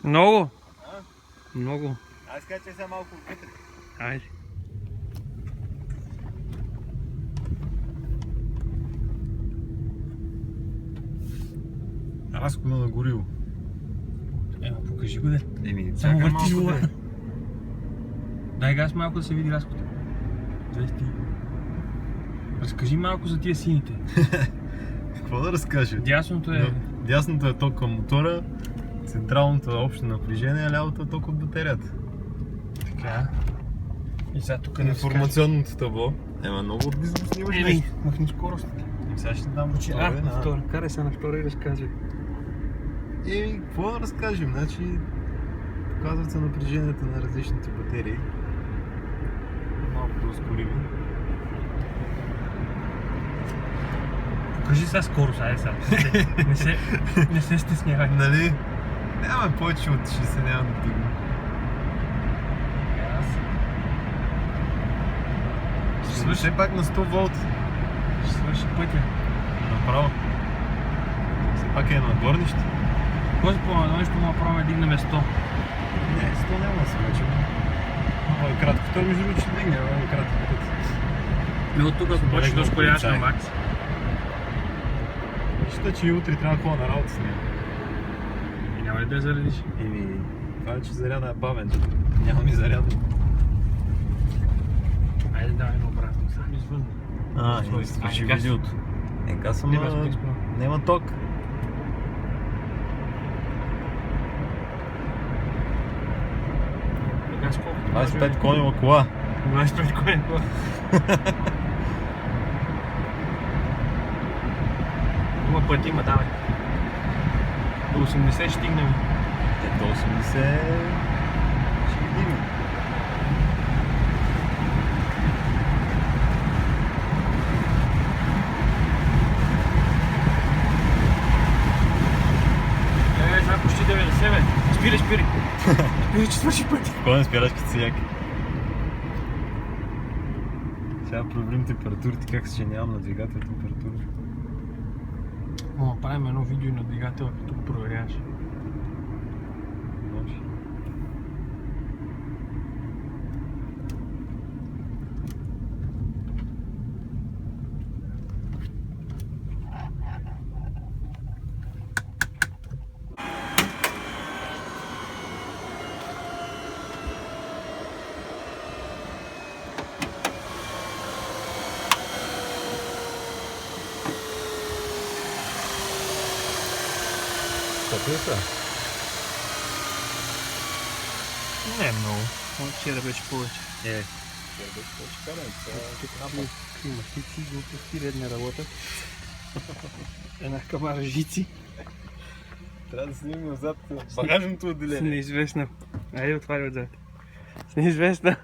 Много? А? Много. Аз скачай сега малко вътре. Айде. Разхода на гориво. Ема, покажи го, де. чакай Само въртиш малко, вола. де. Дай газ малко да се види разхода. 200. Разкажи малко за тия сините. Какво да разкажа? Дясното е... Дясното е ток към мотора, централното е общо напрежение, а лявото е ток от батерията. Така. И сега тук не Информационното табло. Ема много отблизо снимаш нещо. махни скорост. Сега ще дам по Втора. Карай се на втора и разказвай. И какво да разкажем? Значи, показват се напреженията на различните батерии. Малко да ускорим. Покажи сега скорост, айде сега. Не се стеснявай. Нали? Няма повече от 60, няма да дигна. Ще свърши пак на 100 волт. Ще свърши пътя. Направо. Все пак е на горнище. Кой по-надолу ще му направим дигнем 100? Не, 100 няма да се мъчим. Много е кратко. Той между другото ще дигне, много е кратко път. И от тук ако почнеш да ускоряваш на макс. Вижте, че и утре трябва да ходя на работа с нея. И няма ли да я заредиш? Това е, че заряда е бавен. Няма ми заряда. Айде давай на обратно, само извън. И свърши видеото. Казвам, няма ток. 25 конева кола. 25 конева кола. Има път, има, давай. До 80 ще стигнем. До 80 ще видим. Сега почти 90, бе. Спирай. Спирай, че свърши пътя. Кой не спираш като си яки? Сега проверим температурите, как се нямам на двигател температура. Мога правим едно видео на двигател, като го проверяваш. Може. Какво е това? Не е много. Вчера беше повече. Вчера беше повече каране. Тук климатици, глупости, ред не работят. Една камара жици. Трябва да снимем отзад багажното С отделение. неизвестна. Айде отваря отзад. С неизвестна.